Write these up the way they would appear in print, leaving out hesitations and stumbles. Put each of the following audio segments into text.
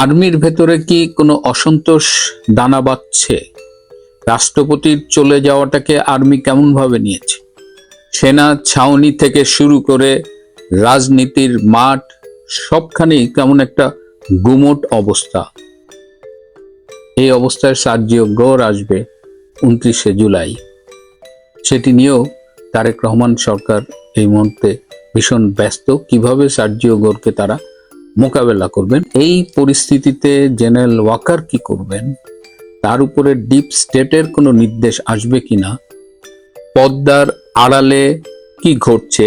আর্মির ভেতরে কি কোনো অসন্তোষ দানা বাঁধছে? রাষ্ট্রপতির চলে যাওয়াটাকে আর্মি কেমন ভাবে নিয়েছে? সেনা ছাউনি থেকে শুরু করে রাজনীতির মাঠ সবখানেই কেমন একটা গুমোট অবস্থা। এই অবস্থায় সার্জিও গোর আসবে 29শে জুলাই। সেটি নিয়েও তারেক রহমান সরকার এই মুহূর্তে ভীষণ ব্যস্ত, কিভাবে সার্জিও গোরকে তারা মোকাবেলা করবেন। এই পরিস্থিতিতে জেনারেল ওয়াকার কি করবেন, তার উপরে ডিপ স্টেটের কোনো নির্দেশ আসবে কিনা, পদ্মার আড়ালে কি ঘটছে।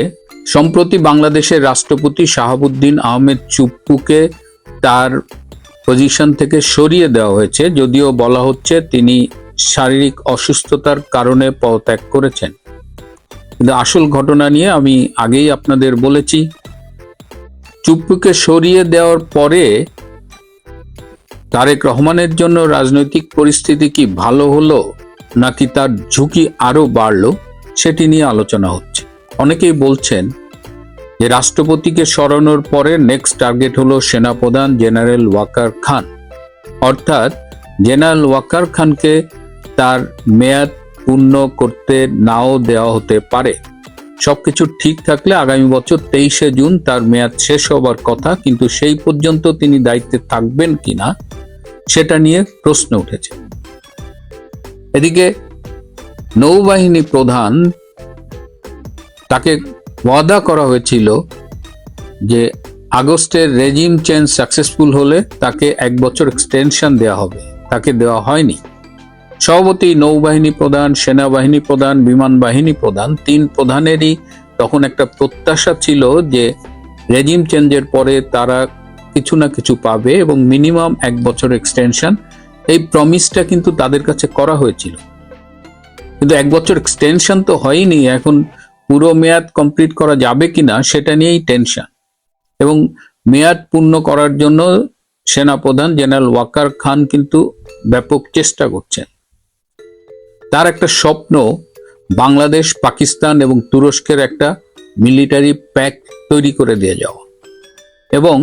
সম্প্রতি বাংলাদেশের রাষ্ট্রপতি শাহাবুদ্দিন আহমেদ চুপ্পুকে তার পজিশন থেকে সরিয়ে দেওয়া হয়েছে, যদিও বলা হচ্ছে তিনি শারীরিক অসুস্থতার কারণে পদত্যাগ করেছেন। কিন্তু আসল ঘটনা নিয়ে আমি আগেই আপনাদের বলেছি, চুপ্পুকে সরিয়ে দেওয়ার পরে তারেক রহমানের জন্য রাজনৈতিক পরিস্থিতি কি ভালো হলো নাকি তার ঝুঁকি আরো বাড়লো, সেটি নিয়ে আলোচনা হচ্ছে। অনেকেই বলছেন যে রাষ্ট্রপতিকে সরানোর পরে নেক্সট টার্গেট হলো সেনাপ্রধান জেনারেল ওয়াকার খান, অর্থাৎ জেনারেল ওয়াকার খানকে তার মেয়াদ পূর্ণ করতে নাও দেওয়া হতে পারে। সবকিছু ঠিক থাকলে আগামী বছর 23শে জুন তার মেয়াদ শেষ হবার কথা, কিন্তু সেই পর্যন্ত তিনি দায়িত্বে থাকবেন কিনা সেটা নিয়ে প্রশ্ন উঠেছে। এদিকে নৌবাহিনী প্রধান, তাকে ওয়াদা করা হয়েছিল যে আগস্টের রেজিম চেঞ্জ সাকসেসফুল হলে তাকে 1 বছর এক্সটেনশন দেওয়া হবে, তাকে দেওয়া হয়নি। সভাপতি, নৌবাহিনী প্রধান, সেনাবাহিনী প্রধান, বিমান বাহিনী প্রধান, 3 প্রধানেরই তখন একটা প্রত্যাশা ছিল যে রেজিম চেঞ্জের পরে তারা কিছু না কিছু পাবে এবং মিনিমাম 1 বছর এক্সটেনশন, এই প্রমিসটা কিন্তু তাদের কাছে করা হয়েছিল। কিন্তু 1 বছর এক্সটেনশন তো হয়নি, এখন পুরো মেয়াদ কমপ্লিট করা যাবে কিনা সেটা নিয়েই টেনশন। এবং মেয়াদ পূর্ণ করার জন্য সেনাপ্রধান জেনারেল ওয়াকার খান কিন্তু ব্যাপক চেষ্টা করছেন। তার একটা স্বপ্ন বাংলাদেশ, পাকিস্তান এবং তুরস্কের একটা মিলিটারি প্যাক্ট তৈরি করে দিয়ে যাওয়া, এবং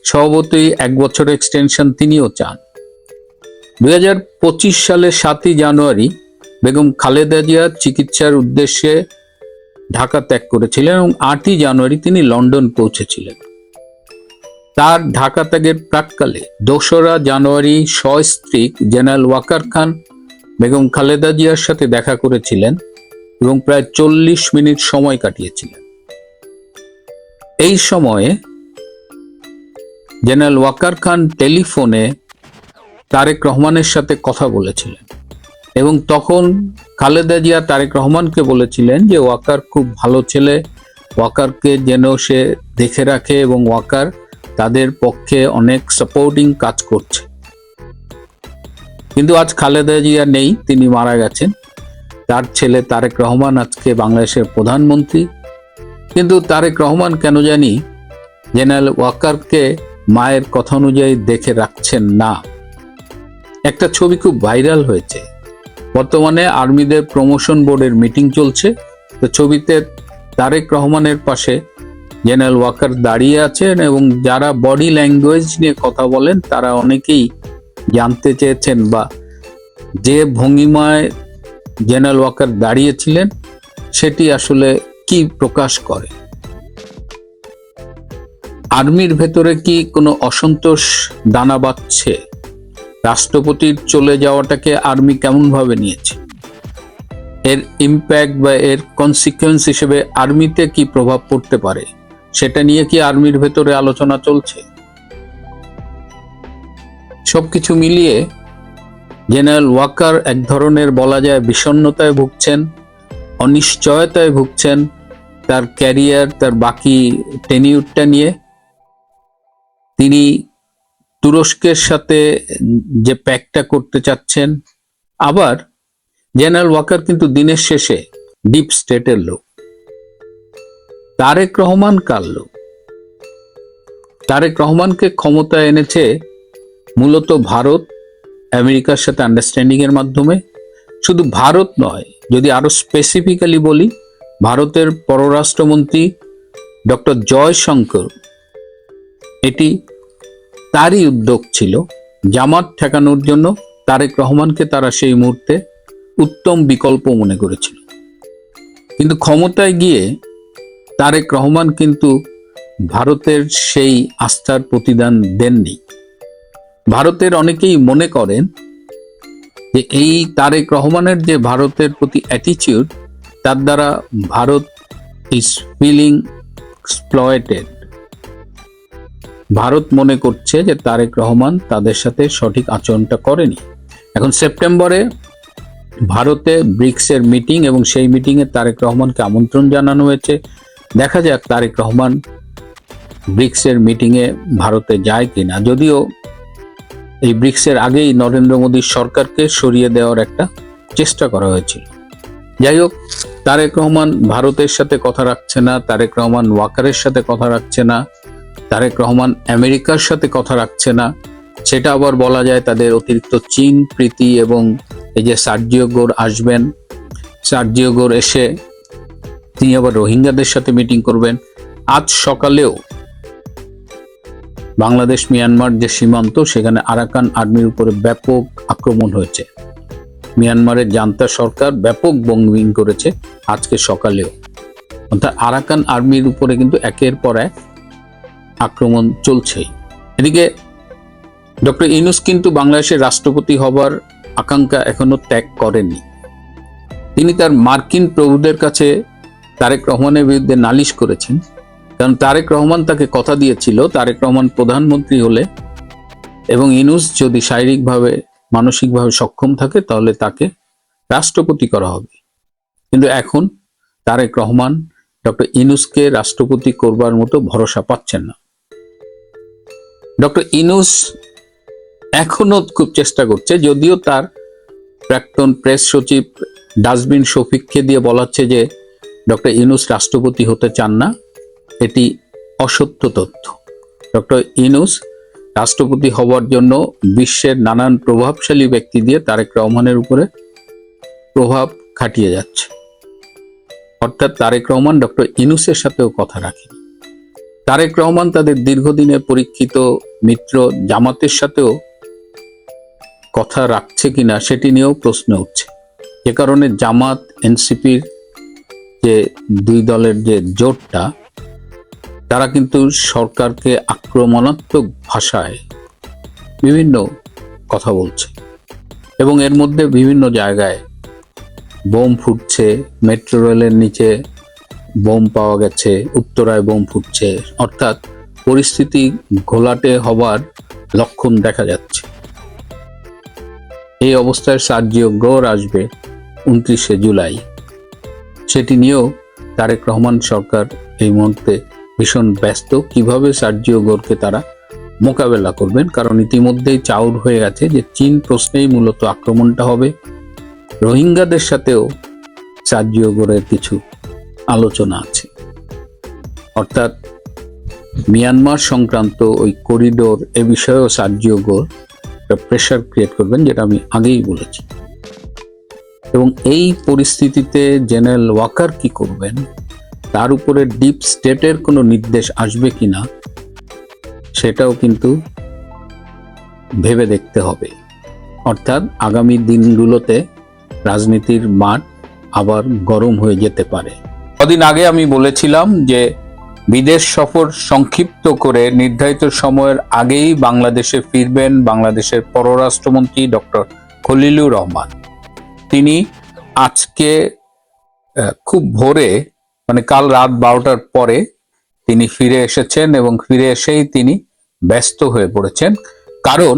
স্বভাবতই 1 বছর এক্সটেনশন তিনিও চান। 2025 সালের 7ই জানুয়ারি বেগম খালেদা জিয়া চিকিৎসার উদ্দেশ্যে ঢাকা ত্যাগ করেছিলেন এবং 8ই জানুয়ারি তিনি লন্ডন পৌঁছেছিলেন। তার ঢাকা ত্যাগের প্রাক্কালে 2রা জানুয়ারি সস্ত্রীক জেনারেল ওয়াকার খান বেগম খালেদা জিয়ার সাথে দেখা করেছিলেন এবং প্রায় 40 মিনিট সময় কাটিয়েছিলেন। এই সময়ে জেনারেল ওয়াকার খান টেলিফোনে তারেক রহমানের সাথে কথা বলেছিলেন এবং তখন খালেদা জিয়া তারেক রহমানকে বলেছিলেন যে ওয়াকার খুব ভালো ছেলে, ওয়াকারকে যেন সে দেখে রাখে এবং ওয়াকার তাদের পক্ষে অনেক সাপোর্টিং কাজ করছে। কিন্তু আজ খালেদা জিয়া নেই, তিনি মারা গেছেন। তার ছেলে তারেক রহমান আজকে বাংলাদেশের প্রধানমন্ত্রী, কিন্তু তারেক রহমান কেন জানি জেনারেল ওয়াকারকে মায়ের কথা অনুযায়ী দেখে রাখছেন না। একটা ছবি খুব ভাইরাল হয়েছে, বর্তমানে আর্মিদের প্রমোশন বোর্ডের মিটিং চলছে, তো ছবিতে তারেক রহমানের পাশে জেনারেল ওয়াকার দাঁড়িয়ে আছেন এবং যারা বডি ল্যাঙ্গুয়েজ নিয়ে কথা বলেন তারা অনেকেই জানতে চেয়েছেন বা যে ভঙ্গিমায় জেনারেল ওয়াকার দাঁড়িয়েছিলেন সেটি আসলে কি প্রকাশ করে। আর্মির ভেতরে কি কোনো অসন্তোষ দানা বাঁধছে? রাষ্ট্রপতির চলে যাওয়াটাকে আর্মি কেমন ভাবে নিয়েছে? এর ইম্প্যাক্ট বা এর কনসিকুয়েন্স হিসেবে আর্মিতে কি প্রভাব পড়তে পারে সেটা নিয়ে কি আর্মির ভেতরে আলোচনা চলছে? সবকিছু মিলিয়ে জেনারেল ওয়াকার এক ধরনের বলা যায় বিষণ্ণতায় ভুগছেন, অনিশ্চয়তায় ভুগছেন তার ক্যারিয়ার, তার বাকি টেনিউরটা নিয়ে। তিনি তুরস্কের সাথে যে প্যাক্টটা করতে চাচ্ছেন, আবার জেনারেল ওয়াকার কিন্তু দিনের শেষে ডিপ স্টেটের লোক। তারেক রহমান কার লোক? তারেক রহমানকে ক্ষমতায় এনেছে মূলত ভারত, আমেরিকার সাথে আন্ডারস্ট্যান্ডিং এর মাধ্যমে। শুধু ভারত নয়, যদি আরো স্পেসিফিক্যালি বলি, ভারতের পররাষ্ট্রমন্ত্রী ডক্টর জয়শঙ্কর, এটি তারই উদ্যোগ ছিল। জামাত ঠেকানোর জন্য তারেক রহমানকে তারা সেই মুহূর্তে উত্তম বিকল্প মনে করেছিল। কিন্তু ক্ষমতায় গিয়ে তারেক রহমান কিন্তু ভারতের সেই আস্থার প্রতিদান দেননি। ভারতের অনেকেই মনে করেন যে এই তারেক রহমানের যে ভারতের প্রতি অ্যাটিটিউড, তার দ্বারা Bharat is feeling exploited. Bharat মনে করছে যে তারেক রহমান তাদের সাথে সঠিক আচরণটা করেনি। এখন সেপ্টেম্বরে ভারতে ব্রিক্সের মিটিং, এবং সেই মিটিংয়ে তারেক রহমানকে আমন্ত্রণ জানানো হয়েছে। দেখা যাক তারেক রহমান ব্রিক্সের মিটিংয়ে ভারতে যায় কিনা। যদিও এই ব্রিক্সের আগেই নরেন্দ্র মোদীর সরকারকে সরিয়ে দেওয়ার একটা চেষ্টা করা হয়েছিল। যাই হোক, তারেক রহমান ভারতের সাথে কথা রাখছে না, তারেক রহমান ওয়াকারের সাথে কথা রাখছে না, তারেক রহমান আমেরিকার সাথে কথা রাখছে না। সেটা আবার বলা যায় তাদের অতিরিক্ত চীন প্রীতি। এবং এই যে সার্জিও গোর আসবেন, সার্জিও গোর এসে তিনি আবার রোহিঙ্গাদের সাথে মিটিং করবেন। আজ সকালেও বাংলাদেশ মিয়ানমার যে সীমান্ত, সেখানে আরাকান আর্মির উপরে ব্যাপক আক্রমণ হয়েছে। মিয়ানমারের জান্তা সরকার ব্যাপক বোম্বিং করেছে আজকে সকালেও। অর্থাৎ আরাকান আর্মির উপরে কিন্তু একের পর এক আক্রমণ চলছেই। এদিকে ডক্টর ইউনূস কিন্তু বাংলাদেশের রাষ্ট্রপতি হবার আকাঙ্ক্ষা এখনো ত্যাগ করেননি। তিনি তার মার্কিন প্রভুদের কাছে তারেক রহমানের বিরুদ্ধে নালিশ করেছেন, কারণ তারেক রহমান তাকে কথা দিয়েছিল তারেক রহমান প্রধানমন্ত্রী হলে এবং ইউনূস যদি শারীরিকভাবে মানসিকভাবে সক্ষম থাকে তাহলে তাকে রাষ্ট্রপতি করা হবে। কিন্তু এখন তারেক রহমান ডক্টর ইউনূসকে রাষ্ট্রপতি করবার মতো ভরসা পাচ্ছেন না। ডক্টর ইউনূস এখনো খুব চেষ্টা করছে, যদিও তার প্রাক্তন প্রেস সচিব ডাস্টবিন শফিককে দিয়ে বলাচ্ছে যে ডক্টর ইউনূস রাষ্ট্রপতি হতে চান না। এটি অসত্য তথ্য। ডক্টর ইউনূস রাষ্ট্রপতি হওয়ার জন্য বিশ্বের নানান প্রভাবশালী ব্যক্তি দিয়ে তারেক রহমানের উপরে প্রভাব খাটিয়ে যাচ্ছে। অর্থাৎ তারেক রহমান ডক্টর ইউনূসের সাথেও কথা রাখেন। তারেক রহমান তাদের দীর্ঘদিনের পরীক্ষিত মিত্র জামাতের সাথেও কথা রাখছে কিনা সেটি নিয়েও প্রশ্ন উঠছে। যে কারণে জামাত এনসিপির যে দুই দলের যে জোটটা, তারা কিন্তু সরকারকে আক্রমণাত্মক ভাষায় বিভিন্ন কথা বলছে এবং এর মধ্যে বিভিন্ন জায়গায় বোম ফুটছে। মেট্রো রেলের নিচে বোম পাওয়া গেছে, উত্তরায় বোম ফুটছে। অর্থাৎ পরিস্থিতি ঘোলাটে হবার লক্ষণ দেখা যাচ্ছে। এই অবস্থায় সার্জিও গোর আসবে 29শে জুলাই। সেটি নিয়েও তারেক রহমান সরকার এই মুহূর্তে ভীষণ ব্যস্ত, কিভাবে সার্জিও গোরকে তারা মোকাবেলা করবেন। কারণ ইতিমধ্যেই চাউর হয়ে গেছে যে চীন প্রশ্নেই মূলত আক্রমণটা হবে। রোহিঙ্গাদের সাথেও সার্জিও গোরের কিছু আলোচনা আছে। অর্থাৎ মিয়ানমার সংক্রান্ত ওই করিডোর এ বিষয়েও সার্জিও গোর প্রেশার ক্রিয়েট করবেন, যেটা আমি আগেই বলেছি। এবং এই পরিস্থিতিতে জেনারেল ওয়াকার কি করবেন, তার উপরে ডিপ স্টেটের কোনো নির্দেশ আসবে কিনা সেটাও কিন্তু ভেবে দেখতে হবে। অর্থাৎ আগামী দিনগুলোতে রাজনীতির মাঠ আবার গরম হয়ে যেতে পারে। কদিন আগে আমি বলেছিলাম যে বিদেশ সফর সংক্ষিপ্ত করে নির্ধারিত সময়ের আগেই বাংলাদেশে ফিরবেন বাংলাদেশের পররাষ্ট্রমন্ত্রী ডক্টর খলিলুর রহমান। তিনি আজকে খুব ভোরে, মানে কাল রাত 12টার পরে তিনি ফিরে এসেছেন এবং ফিরে এসেই তিনি ব্যস্ত হয়ে পড়েছেন। কারণ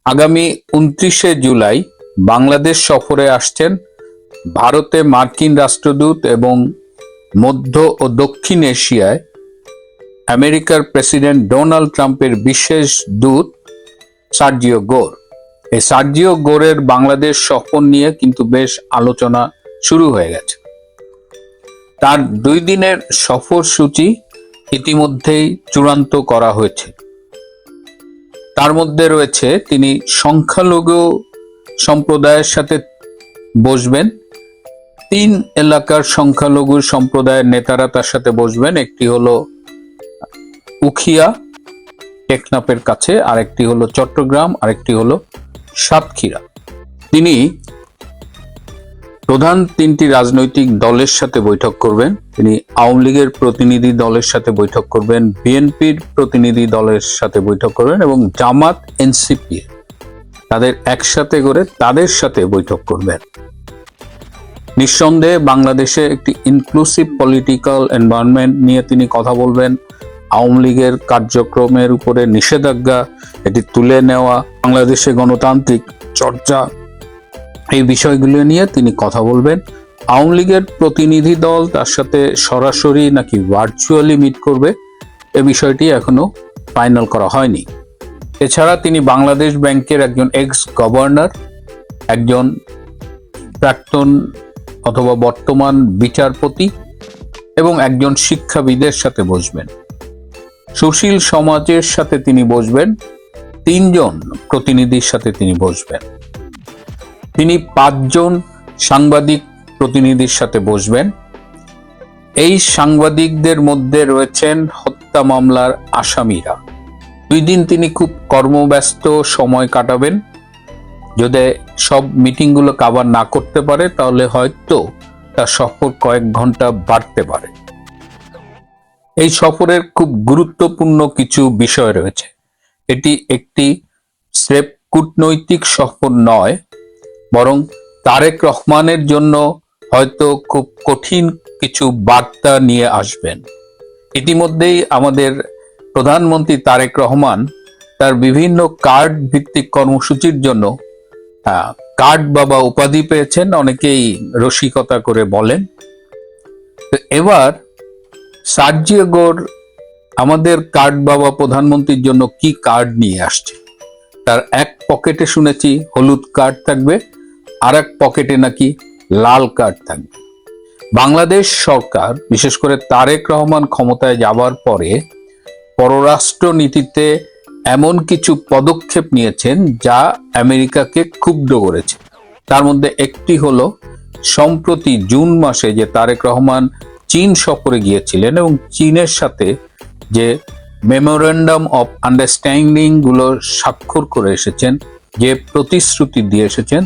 আগামী 29শে জুলাই বাংলাদেশ সফরে আসছেন ভারতে মার্কিন রাষ্ট্রদূত এবং মধ্য ও দক্ষিণ এশিয়ায় আমেরিকার প্রেসিডেন্ট ডোনাল্ড ট্রাম্পের বিশেষ দূত সার্জিও গোর। এই সার্জিও গোরের বাংলাদেশ সফর নিয়ে কিন্তু বেশ আলোচনা শুরু হয়ে গেছে। তার 2 দিনের সফর সূচি ইতিমধ্যেই চূড়ান্ত করা হয়েছে। তার মধ্যে রয়েছে তিনি সংখ্যালঘু সম্প্রদায়ের সাথে বসবেন। 3 এলাকার সংখ্যালঘু সম্প্রদায়ের নেতারা তার সাথে বসবেন। একটি হলো উখিয়া, টেকনাফের কাছে, আরেকটি হলো চট্টগ্রাম, আরেকটি হলো সাতক্ষীরা। তিনি প্রধান 3টি রাজনৈতিক দলের সাথে বৈঠক করবেন। তিনি আওয়ামী লীগের প্রতিনিধি দলের সাথে বৈঠক করবেন, বিএনপির প্রতিনিধি দলের সাথে বৈঠক করবেন এবং জামাত, এনসিপি তাদের একসাথে করে তাদের সাথে বৈঠক করবেন। নিঃসন্দেহে বাংলাদেশে একটি ইনক্লুসিভ পলিটিক্যাল এনভায়রনমেন্ট নিয়ে তিনি কথা বলবেন। আওয়ামী লীগের কার্যক্রমের উপরে নিষেধাজ্ঞা এটি তুলে নেওয়া, বাংলাদেশে গণতান্ত্রিক চর্চা, এই বিষয়গুলো নিয়ে তিনি কথা বলবেন। আওয়ামী লীগের প্রতিনিধি দল তার সাথে সরাসরি নাকি ভার্চুয়ালি মিট করবে, এ বিষয়টি এখনো ফাইনাল করা হয়নি। এছাড়া তিনি বাংলাদেশ ব্যাংকের একজন এক্স গভর্নর, একজন প্রাক্তন অথবা বর্তমান বিচারপতি এবং একজন শিক্ষাবিদের সাথে বসবেন। সুশীল সমাজের সাথে তিনি বসবেন, 3 জন প্রতিনিধির সাথে তিনি বসবেন। তিনি 5 জন সাংবাদিক প্রতিনিধির সাথে বসবেন। এই সাংবাদিকদের মধ্যে রয়েছেন হত্যা মামলার আসামিরা। 2 দিন তিনি খুব কর্মব্যস্ত সময় কাটাবেন। যদি সব মিটিংগুলো কভার না করতে পারে তাহলে হয়তো তার সফর কয়েক ঘন্টা বাড়তে পারে। এই সফরের খুব গুরুত্বপূর্ণ কিছু বিষয় রয়েছে। এটি একটি স্রেফ কূটনৈতিক সফর নয়, বরং তারেক রহমানের জন্য হয়তো খুব কঠিন কিছু বার্তা নিয়ে আসবেন। ইতিমধ্যেই আমাদের প্রধানমন্ত্রী তারেক রহমান তার বিভিন্ন কার্ড ভিত্তিক কর্মসূচির জন্য কার্ড বাবা উপাধি পেয়েছেন, অনেকেই রসিকতা করে বলেন। এবার সার্জিও গোর আমাদের কার্ড বাবা প্রধানমন্ত্রীর জন্য কি কার্ড নিয়ে আসছে। তার এক পকেটে শুনেছি হলুদ কার্ড থাকবে, আর এক পকেটে নাকি লাল কার্ড থাকবে। বাংলাদেশ সরকার বিশেষ করে তারেক রহমান ক্ষমতায় যাবার পরে পররাষ্ট্র নীতিতে এমন কিছু পদক্ষেপ নিয়েছেন যা আমেরিকাকে ক্ষুব্ধ করেছে। তার মধ্যে একটি হলো সম্প্রতি জুন মাসে যে তারেক রহমান চীন সফরে গিয়েছিলেন এবং চীনের সাথে যে মেমোরেন্ডাম অফ আন্ডারস্ট্যান্ডিং গুলো স্বাক্ষর করে এসেছেন, যে প্রতিশ্রুতি দিয়ে এসেছেন,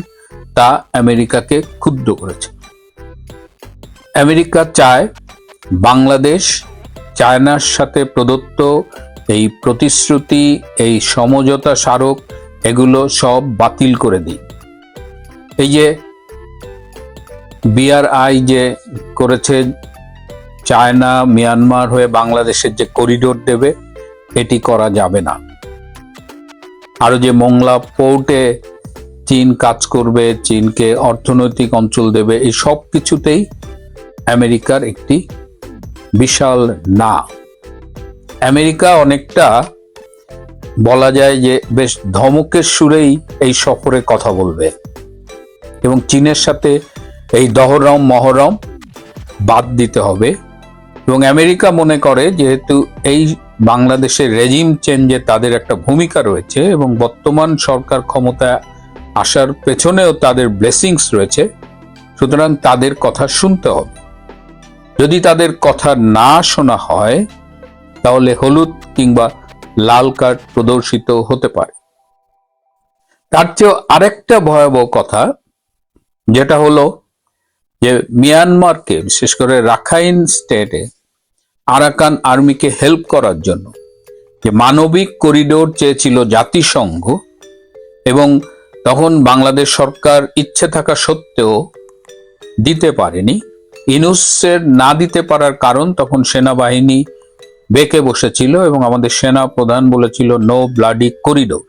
তা আমেরিকাকে ক্ষুব্ধ করেছে। আমেরিকা চায় বাংলাদেশ চায়নার সাথে প্রদত্ত এই প্রতিশ্রুতি, এই সমঝোতা স্মারক, এগুলো সব বাতিল করে দিই। এই যে BRI যে করেছে, চায়না মিয়ানমার হয়ে বাংলাদেশের যে করিডোর দেবে, এটি করা যাবে না। আরো যে মোংলা পোর্টে চীন কাজ করবে, চীনকে অর্থনৈতিক অঞ্চল দেবে, এই সব কিছুতেই আমেরিকার একটি বিশাল না। আমেরিকা অনেকটা বলা যায় যে বেশ ধমকের সুরেই এই সফরে কথা বলবে এবং চীনের সাথে এই দহরম মহরম বাদ দিতে হবে। এবং আমেরিকা মনে করে যেহেতু এই বাংলাদেশের রেজিম চেঞ্জে তাদের একটা ভূমিকা রয়েছে এবং বর্তমান সরকার ক্ষমতায় আসার পেছনেও তাদের ব্লেসিংস রয়েছে, সুতরাং তাদের কথা শুনতে হবে। যদি তাদের কথা না শোনা হয় তাহলে হলুদ কিংবা লাল কার্ড প্রদর্শিত হতে পারে। তার চেয়েও আরেকটা ভয়াবহ কথা, যেটা হলো যে মিয়ানমারকে, বিশেষ করে রাখাইন স্টেটে আরাকান আর্মিকে হেল্প করার জন্য যে মানবিক করিডোর চেয়েছিল জাতিসংঘ, এবং তখন বাংলাদেশ সরকার ইচ্ছে থাকা সত্ত্বেও দিতে পারেনি। ইউনূসের না দিতে পারার কারণ তখন সেনাবাহিনী বেঁকে বসেছিল এবং আমাদের সেনা প্রধান বলেছিল নো ব্লাডি করিডোর।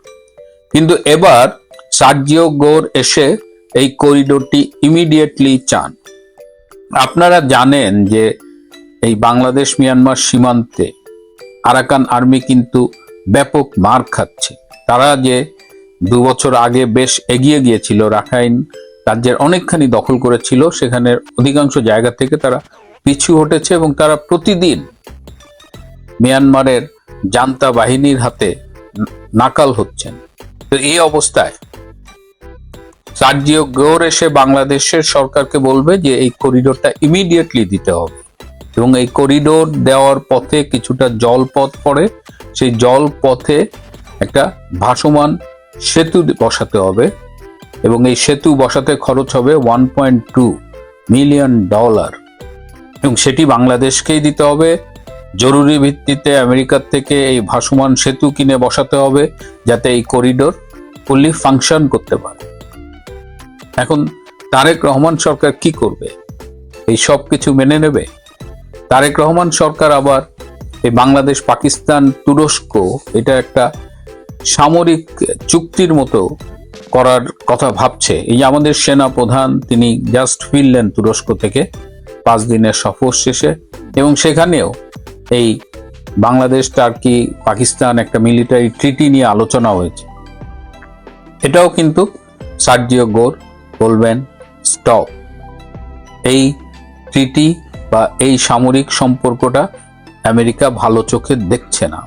কিন্তু এবার সার্জিও গোর এসে এই করিডোরটি ইমিডিয়েটলি চান। আপনারা জানেন যে এই বাংলাদেশ মিয়ানমার সীমান্তে আরাকান আর্মি কিন্তু ব্যাপক মার খাচ্ছে। তারা যে 2 বছর আগে বেশ এগিয়ে গিয়েছিল, রাখাইন রাজ্যের অনেকখানি দখল করেছিল, সেখানে অধিকাংশ জায়গা থেকে তারা পিছু হটেছে এবং তারা প্রতিদিন মিয়ানমারের জান্তা বাহিনীর হাতে নাকাল হচ্ছেন। তো এই অবস্থায় সার্জিও গোর এসে বাংলাদেশের সরকারকে বলবে যে এই করিডোরটা ইমিডিয়েটলি দিতে হবে। এবং এই করিডোর দেওয়ার পথে কিছুটা জলপথ পড়ে, সেই জলপথে একটা ভাসমান সেতু বসাতে হবে এবং এই সেতু বসাতে খরচ হবে $1.2 মিলিয়ন এবং সেটি বাংলাদেশকেই দিতে হবে। জরুরি ভিত্তিতে আমেরিকার থেকে এই ভাসমান সেতু কিনে বসাতে হবে যাতে এই করিডোর ফুললি ফাংশন করতে পারে। এখন তারেক রহমান সরকার কি করবে? এই সব কিছু মেনে নেবে? তারেক রহমান সরকার আবার এই বাংলাদেশ, পাকিস্তান, তুরস্ক এটা একটা সামরিক চুক্তির মতো করার কথা ভাবছে। এই যে আমাদের সেনা প্রধান, তিনি জাস্ট ফিরলেন তুরস্ক থেকে 5 দিনের সফর শেষে, এবং সেখানেও এই বাংলাদেশ, টার্কি, পাকিস্তান একটা মিলিটারি ট্রিটি নিয়ে আলোচনা হয়েছে। এটাও কিন্তু সার্জিও গোর বলবেন স্টপ। এই ট্রিটি বা এই সামরিক সম্পর্কটা আমেরিকা ভালো চোখে দেখছে না।